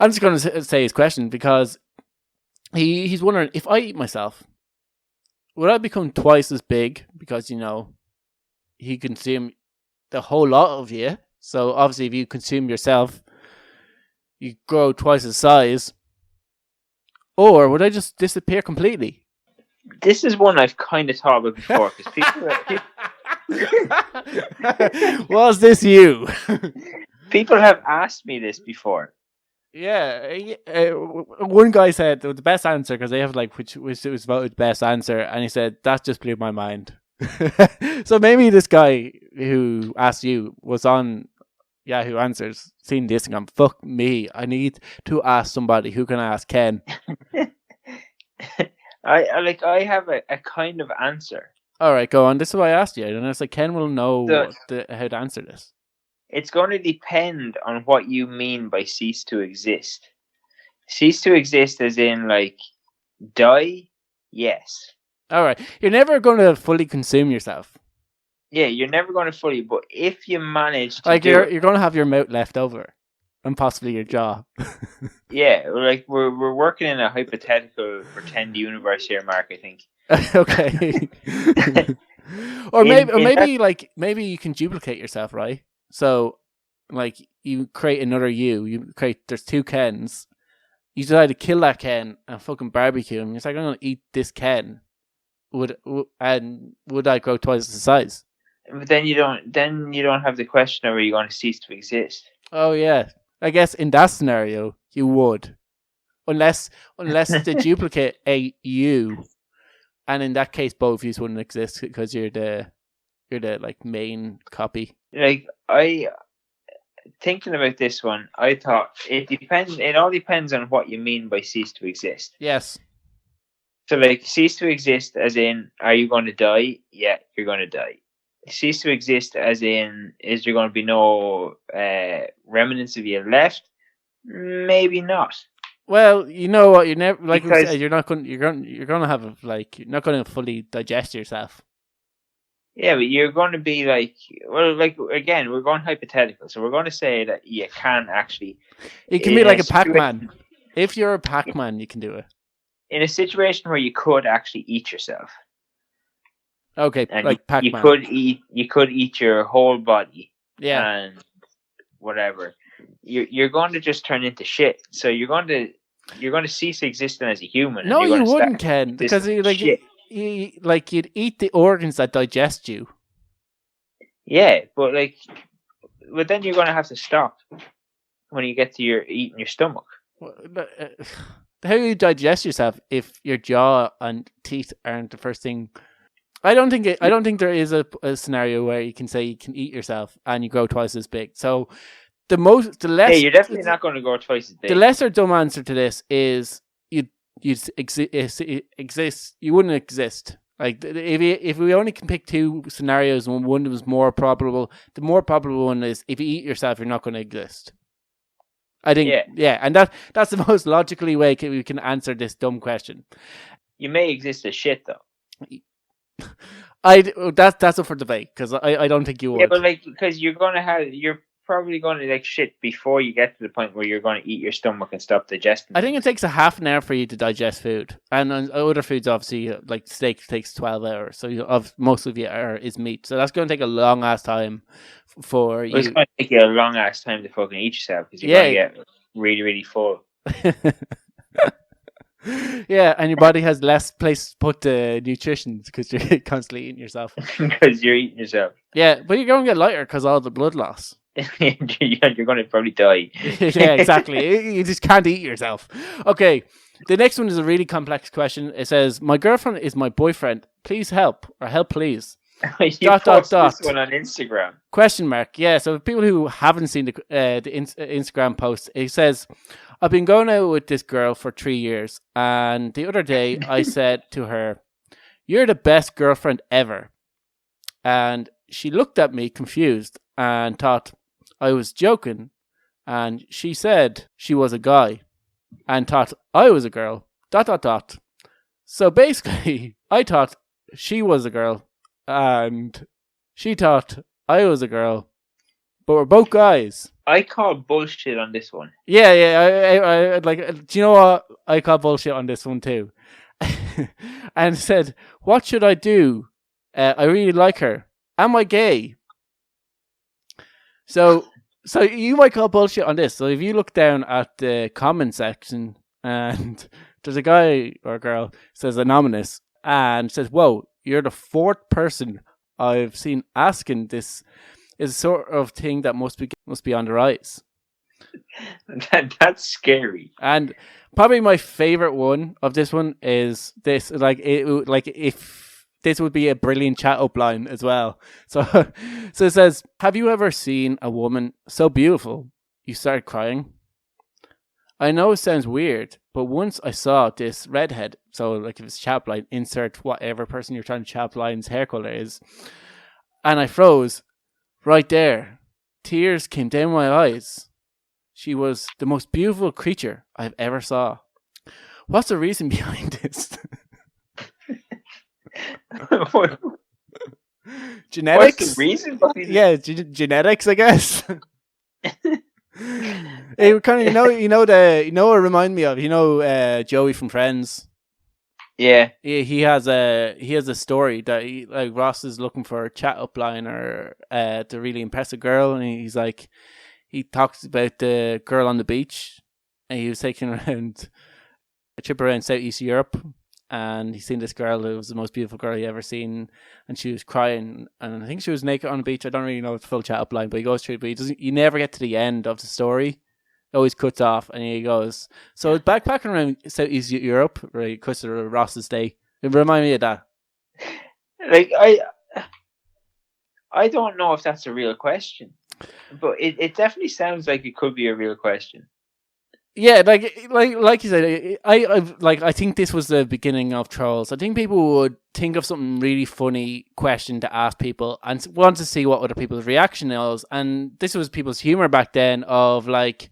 I'm just going to say his question because he's wondering, if I eat myself, would I become twice as big? Because, you know, he consumed the whole lot of you. So obviously, if you consume yourself, you grow twice the size. Or would I just disappear completely?
This is one I've kind of thought about before, because
Was this you?
people have asked me this before.
Yeah, one guy said the best answer, because they have like which was voted best answer, and he said that just blew my mind. So maybe this guy who asked you was on Yahoo Answers, seen this and gone, fuck me, I need to ask somebody who can ask Ken.
I have a kind of answer.
All right, go on. This is what I asked you, and it's like Ken will know how to answer this.
It's going to depend on what you mean by cease to exist. Cease to exist as in like die? Yes.
All right. You're never going to fully consume yourself.
Yeah, you're never going to fully, but if you manage to
like you're going to have your mouth left over and possibly your jaw.
Yeah, like we're working in a hypothetical pretend universe here, Mark, I think.
Okay. or maybe you can duplicate yourself, right? So like you create another there's two Kens. You decide to kill that Ken and fucking barbecue him. It's like, I'm gonna eat this Ken. Would I grow twice the size?
But then you don't have the question of are you going to cease to exist?
Oh yeah. I guess in that scenario you would. Unless the duplicate ate you, and in that case both of you wouldn't exist because you're the like main copy.
Like thinking about this one, I thought it all depends on what you mean by cease to exist.
Yes.
So like cease to exist as in, are you going to die? Yeah, you're going to die. Cease to exist as in, is there going to be no remnants of you left? Maybe not.
Well, you know what, you're never, like we said, you're going to have like, you're not going to fully digest yourself.
Yeah, but you're going to be like, well, like again, we're going hypothetical, so we're going to say that you can actually.
You can be like a Pac-Man. If you're a Pac-Man, you can do it. In
a situation where you could actually eat yourself.
Okay, and like Pac-Man.
You could eat your whole body.
Yeah.
And whatever. You're going to just turn into shit. So you're going to cease existing as a human.
No, you wouldn't, Ken, because you'd eat the organs that digest you.
Yeah, but then you're going to have to stop when you get to eating your stomach.
How do you digest yourself if your jaw and teeth aren't the first thing? I don't think there is a scenario where you can say you can eat yourself and you grow twice as big. So the less.
Yeah, you're definitely not going to grow twice as big.
The lesser dumb answer to this is you'd exist. You wouldn't exist. Like if we only can pick two scenarios and one was more probable, the more probable one is if you eat yourself, you're not going to exist. I think, yeah, and that's the most logically way we can answer this dumb question.
You may exist as shit though.
That's up for debate because I don't think you would.
Yeah, but because you're probably going to shit before you get to the point where you're going to eat your stomach and stop digesting.
I think it takes a half an hour for you to digest food, and other foods obviously like steak takes 12 hours. So most of it is meat, so that's going to take a long ass time for you.
It's going to take you a long ass time to fucking eat yourself because you're going to get really, really full.
Yeah, and your body has less place to put nutrition because you're constantly eating yourself.
Because you're eating yourself.
Yeah, but you're going to get lighter because all the blood loss.
You're going to probably die.
Yeah, exactly. You just can't eat yourself. Okay, the next one is a really complex question. It says, "My girlfriend is my boyfriend. Please help, or help please."
You post this one on Instagram.
Question mark. Yeah, so people who haven't seen the Instagram post, it says, "I've been going out with this girl for 3 years, and the other day I said to her, 'You're the best girlfriend ever.' And she looked at me confused and thought I was joking, and she said she was a guy and thought I was a girl. ... So basically, I thought she was a girl and she thought I was a girl, but we're both guys."
I call bullshit on this one.
Yeah. I like. Do you know what? I call bullshit on this one too. And said, "What should I do? I really like her. Am I gay?" So you might call bullshit on this. So if you look down at the comment section and there's a guy or a girl says anonymous and says, "Whoa, you're the fourth person I've seen asking this. Is sort of thing that must be on the rise."
That's scary.
And probably my favorite one of this one is this. Like if this would be a brilliant chat up line as well. So it says, "Have you ever seen a woman so beautiful you started crying? I know it sounds weird, but once I saw this redhead," so like if it's chat line, insert whatever person you're trying to chat line's hair color is, "and I froze right there. Tears came down my eyes. She was the most beautiful creature I've ever saw. What's the reason behind this?" Genetics?
What's the reason behind it?
Yeah, genetics, I guess. It kind of it remind me of Joey from Friends.
Yeah.
He has a story that like Ross is looking for a chat upline or to really impress a girl, and he talks about the girl on the beach, and he was taking around a trip around Southeast Europe, and he's seen this girl who was the most beautiful girl he ever seen, and she was crying, and I think she was naked on the beach. I don't really know the full chat upline, but he goes through it, but you never get to the end of the story. It always cuts off, and he goes, "So it's backpacking around Southeast Europe," right? Because of Ross's day. It reminded me of that.
Like I don't know if that's a real question, but it definitely sounds like it could be a real question.
Yeah, like you said, I think this was the beginning of trolls. I think people would think of something really funny question to ask people and want to see what other people's reaction was. And this was people's humor back then of like,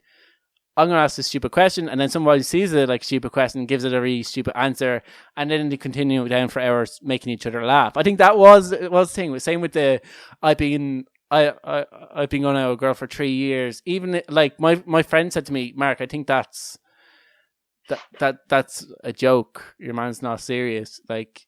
I'm going to ask this stupid question, and then somebody sees it like stupid question, gives it a really stupid answer, and then they continue down for hours making each other laugh. I think that was the thing. Same with the I've been going out with a girl for 3 years. Even like my friend said to me, "Mark, I think that's a joke. Your man's not serious." Like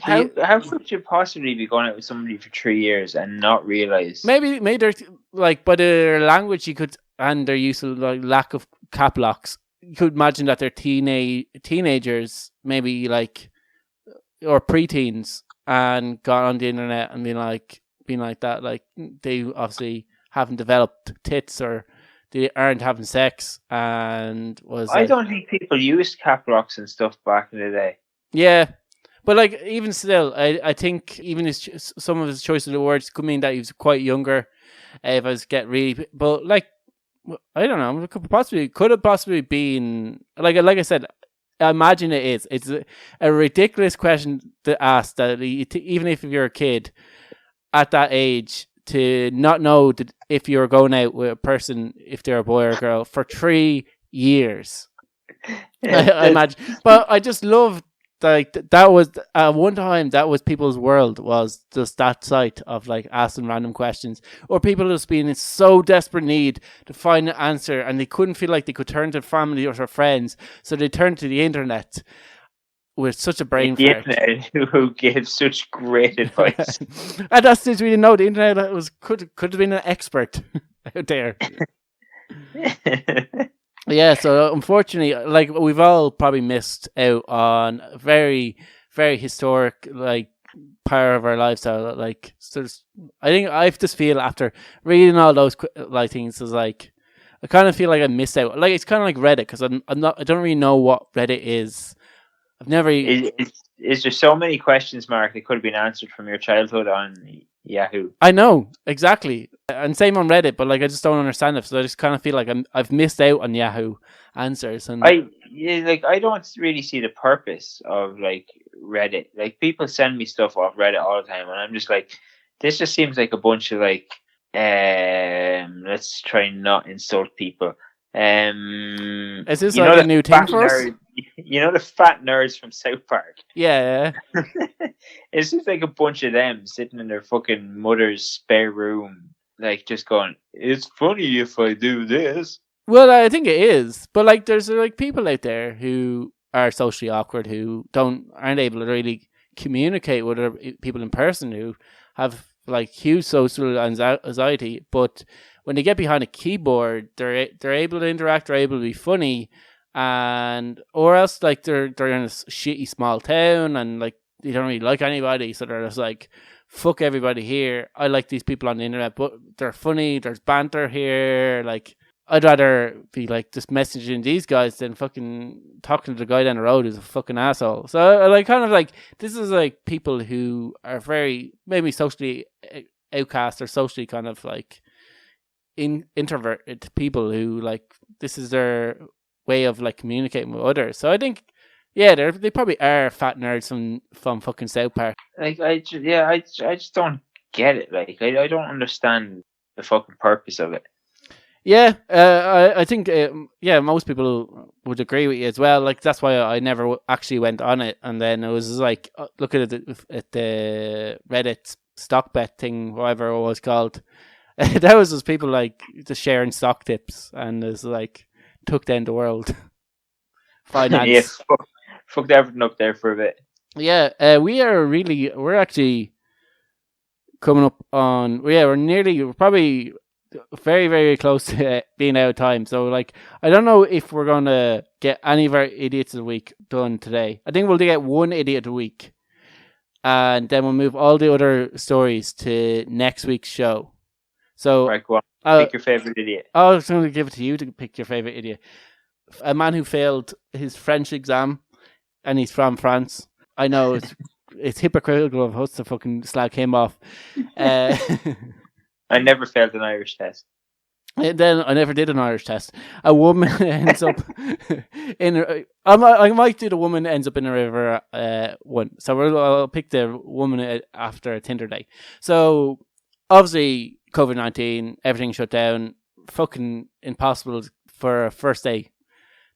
how could you possibly be going out with somebody for 3 years and not realize?
Maybe they're like by their language you could, and their use of like lack of cap locks, you could imagine that they're teenagers, maybe like or preteens, and got on the internet and being like that, like they obviously haven't developed tits or they aren't having sex, and was.
I don't think people used cap locks and stuff back in the day.
Yeah, but like even still, I think even some of his choice of the words could mean that he was quite younger. If I was but like I don't know, it could have possibly been like I said. I imagine it is. It's a ridiculous question to ask. That even if you're a kid at that age, to not know that if you're going out with a person, if they're a boy or a girl, for 3 years. I imagine. But I just love like that was at one time that was people's world, was just that site of like asking random questions, or people just being in so desperate need to find an answer and they couldn't feel like they could turn to family or to friends, so they turned to the internet with such a brain fart.
The internet who gives such great advice.
And that's just we didn't know the internet could have been an expert out there. Yeah, so unfortunately, like we've all probably missed out on a very, very historic like part of our lives. So like, I think I just feel after reading all those like things is like I kind of feel like I missed out. Like it's kind of like Reddit because I don't really know what Reddit is. I've never.
Is there so many questions, Mark, that could have been answered from your childhood on Yahoo?
I know exactly, and same on Reddit, but like I just don't understand it. So I just kind of feel like I've missed out on Yahoo answers, and
I don't really see the purpose of like Reddit. Like people send me stuff off Reddit all the time, and I'm just like, this just seems like a bunch of like, let's try and not insult people.
Is this like a new thing for us?
You know the fat nerds from South Park?
Yeah.
It's just like a bunch of them sitting in their fucking mother's spare room, like just going, it's funny if I do this.
Well, I think it is, but like there's like people out there who are socially awkward, who aren't able to really communicate with other people in person, who have like huge social anxiety, but when they get behind a keyboard, they're able to interact, they're able to be funny, and or else like they're in a shitty small town and like they don't really like anybody, so they're just like, fuck everybody here. I like these people on the internet, but they're funny. There's banter here. Like I'd rather be like just messaging these guys than fucking talking to the guy down the road who's a fucking asshole. So I like kind of like this is like people who are very maybe socially outcast or socially kind of like introverted people who like this is their way of like communicating with others. So I think they probably are fat nerds from fucking South Park.
Like I just don't get it. Like I don't understand the fucking purpose of it.
Yeah, I think most people would agree with you as well. Like that's why I never actually went on it, and then it was like looking at the Reddit stock bet thing, whatever it was called. That was just people like just sharing stock tips, and it's like took down the world. Finance.
Yes, fucked everything up there for a bit.
Yeah, we're actually coming up on. We're probably very, very close to being out of time. So, like, I don't know if we're going to get any of our idiots of the week done today. I think we'll get one idiot a week. And then we'll move all the other stories to next week's show. So,
right, go on. Pick your favorite idiot.
I was going to give it to you to pick your favorite idiot. A man who failed his French exam, and he's from France. I know it's hypocritical of us to fucking slag him off.
I never failed an Irish test.
And then I never did an Irish test. A woman ends up in. I might do the woman ends up in a river one. So I'll pick the woman after a Tinder date. So obviously COVID-19, everything shut down. Fucking impossible for a first day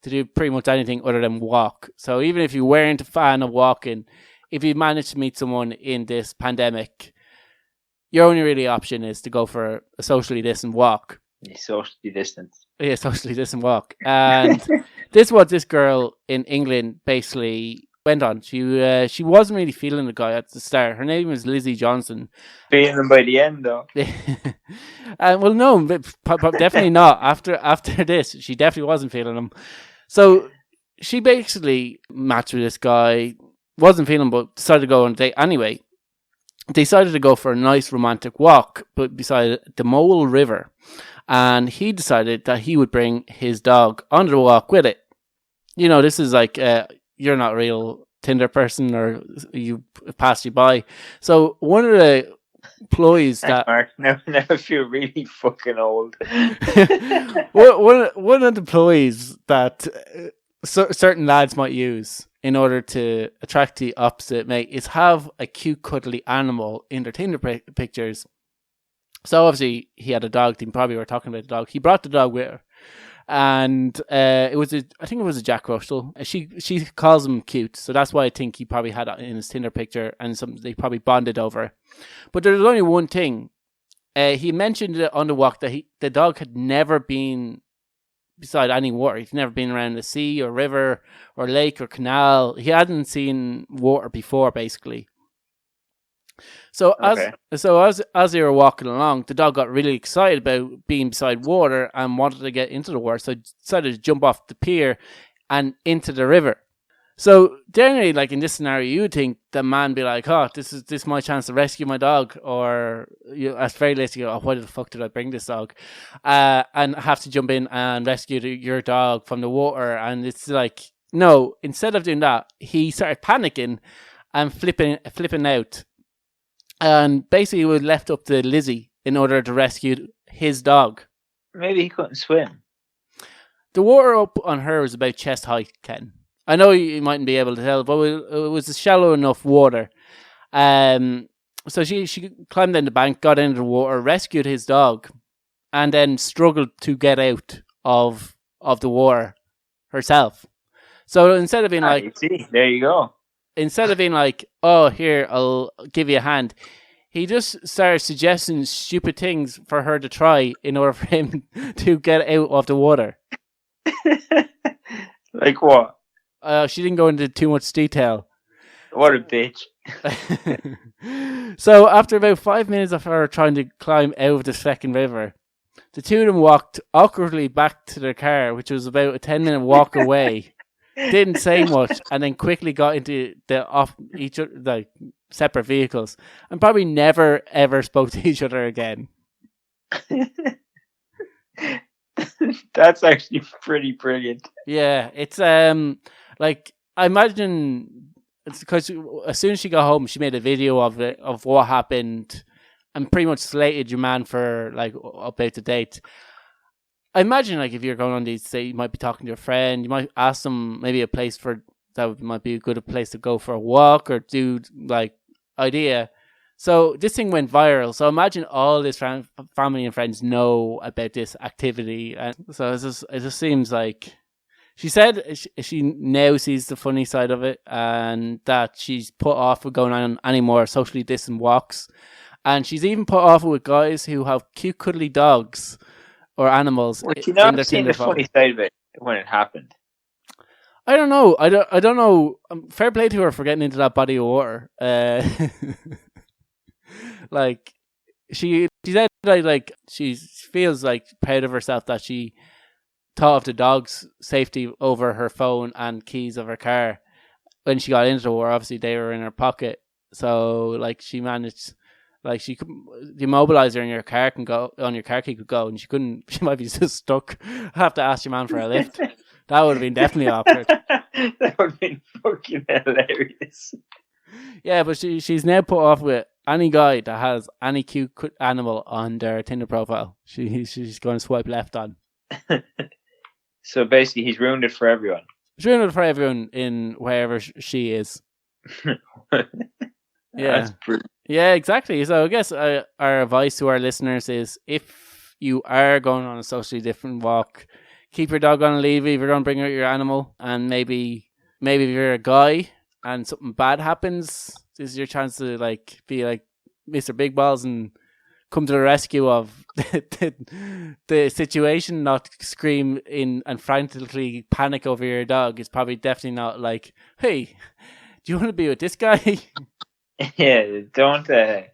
to do pretty much anything other than walk. So even if you weren't a fan of walking, if you managed to meet someone in this pandemic, your only really option is to go for a socially distant walk.
Socially distant.
Yeah, socially distant walk. And this is what this girl in England basically went on. She wasn't really feeling the guy at the start. Her name was Lizzie Johnson.
Feeling him by the end, though.
Well, no, definitely not. After this, she definitely wasn't feeling him. So she basically matched with this guy, wasn't feeling him, but decided to go on a date anyway. They decided to go for a nice romantic walk, but beside the Mole River, and he decided that he would bring his dog on the walk with it. You know, this is like you're not a real Tinder person, or you passed you by. So one of the ploys that
Mark, now I feel really fucking old.
one of the ploys that certain lads might use in order to attract the opposite mate is have a cute, cuddly animal in their Tinder pictures. So obviously he had a dog. They probably were talking about the dog. He brought the dog with her, and I think it was a Jack Russell. She calls him cute, so that's why I think he probably had it in his Tinder picture, and they probably bonded over. But there's only one thing. He mentioned it on the walk that the dog had never been beside any water. He's never been around the sea or river or lake or canal. He hadn't seen water before, basically. So
Okay.
as they were walking along, the dog got really excited about being beside water and wanted to get into the water. So decided to jump off the pier and into the river. So generally, like in this scenario, you would think the man be like, "Oh, this is my chance to rescue my dog," or at very least, you go, "Oh, why the fuck did I bring this dog?" And have to jump in and rescue your dog from the water. And it's like, no. Instead of doing that, he started panicking and flipping out, and basically was left up to Lizzie in order to rescue his dog.
Maybe he couldn't swim.
The water up on her was about chest height, Ken. I know you mightn't be able to tell, but it was shallow enough water. So she climbed down the bank, got into the water, rescued his dog, and then struggled to get out of the water herself. So instead of being like,
you see, there you go.
Instead of being like, "Oh, here, I'll give you a hand," he just started suggesting stupid things for her to try in order for him to get out of the water.
Like what?
She didn't go into too much detail.
What a bitch.
So after about 5 minutes of her trying to climb out of the second river, the two of them walked awkwardly back to their car, which was about a 10-minute walk away. Didn't say much, and then quickly got into each like separate vehicles, and probably never ever spoke to each other again.
That's actually pretty brilliant.
Yeah, it's like I imagine it's because as soon as she got home, she made a video of it, of what happened, and pretty much slated your man for like about the date. I imagine like if you're going on these, say you might be talking to a friend, you might ask them maybe a place for that might be a good place to go for a walk or do like idea. So this thing went viral. So imagine all this family and friends know about this activity, and so it just seems like she said she now sees the funny side of it, and that she's put off with going on any more socially distant walks, and she's even put off with guys who have cute cuddly dogs or animals
Well, you
in
know,
their
I've seen
Tinder
the
phone.
funny side of it when it happened.
I don't know. I don't know. Fair play to her for getting into that body of water. Like she said, like she feels like proud of herself that she thought of the dog's safety over her phone and keys of her car when she got into the water. Obviously, they were in her pocket, so like she managed. Like she could, the immobilizer in your car can go on your car key could go, and she couldn't. She might be just stuck. Have to ask your man for a lift. That would have been definitely awkward.
That would have been fucking hilarious.
Yeah, but she's now put off with any guy that has any cute animal on their Tinder profile. She's going to swipe left on.
So basically, he's ruined it for everyone.
She's ruined it for everyone in wherever she is. Yeah.
That's brilliant.
Yeah, exactly. So I guess our advice to our listeners is if you are going on a socially different walk, keep your dog on a lead if you're going to bring out your animal, and maybe if you're a guy and something bad happens, this is your chance to like be like Mr. Big Balls and come to the rescue of the situation, not scream in and frantically panic over your dog. It's probably definitely not like, "Hey, do you want to be with this guy?"
Yeah, don't. I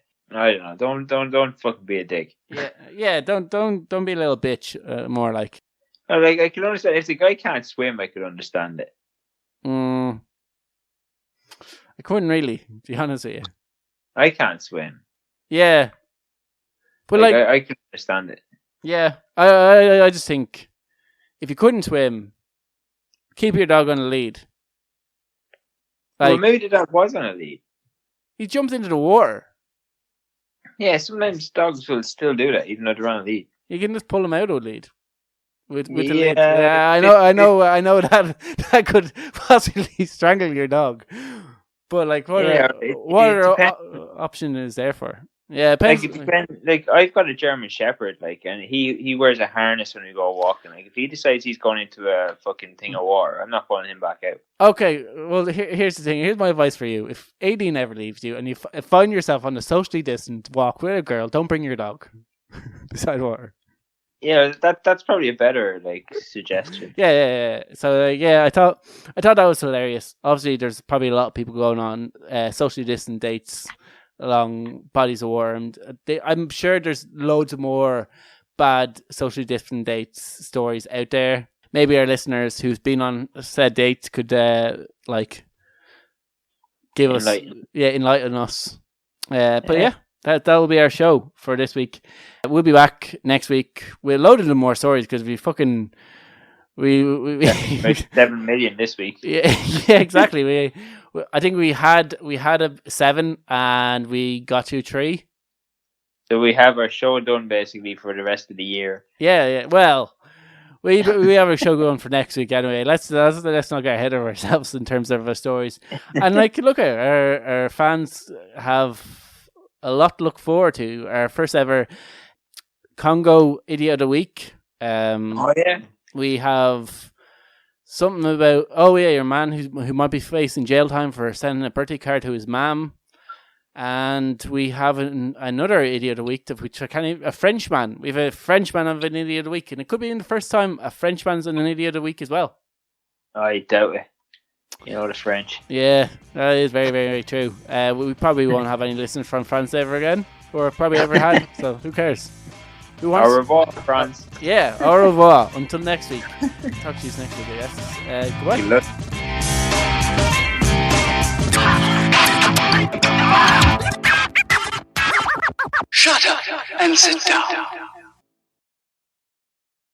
don't know. Don't fucking be a dick.
Yeah. Don't be a little bitch. More like.
Like I can understand if the guy can't swim, I could understand it.
I couldn't really, to be honest with you.
I can't swim.
Yeah, but
like I can understand it.
Yeah, I just think if you couldn't swim, keep your dog on a lead.
Like, well, maybe the dog was on a lead.
He jumped into the water.
Yeah, sometimes dogs will still do that, even though they're on a lead.
You can just pull them out of a lead. With the lead. Yeah, I know that could possibly strangle your dog. But like, what option is there for? Yeah,
like it depends. Like I've got a German Shepherd, like, and he wears a harness when we go walking. Like if he decides he's going into a fucking thing of water, I'm not pulling him back out.
Okay, well here's the thing. Here's my advice for you: if AD never leaves you, and you find yourself on a socially distant walk with a girl, don't bring your dog beside water.
Yeah, that's probably a better like suggestion.
Yeah. So I thought that was hilarious. Obviously, there's probably a lot of people going on socially distant dates along bodies of water. And I'm sure there's loads of more bad socially distant dates stories out there. Maybe our listeners who's been on said dates could give enlighten us. That will be our show for this week. We'll be back next week with loaded of more stories because we
7 million this week.
Yeah, exactly. I think we had a 7 and we got to 3.
So we have our show done basically for the rest of the year.
Yeah. Well, we have a show going for next week anyway. Let's not get ahead of ourselves in terms of our stories. And look at our fans have a lot to look forward to. Our first ever Congo Idiot of the Week. We have something about your man who might be facing jail time for sending a birthday card to his mum. And we have another Idiot of the Week, which a Frenchman. We have a Frenchman of an Idiot of the Week, and it could be the first time a Frenchman's in an Idiot of the Week as well.
I doubt it. You know the French.
Yeah, that is very, very, very true. We probably won't have any listeners from France ever again, or probably ever had. So who cares?
Au revoir, France.
Yeah, au revoir. Until next week. Talk to you next week, I guess. Goodbye.
Shut up and sit down.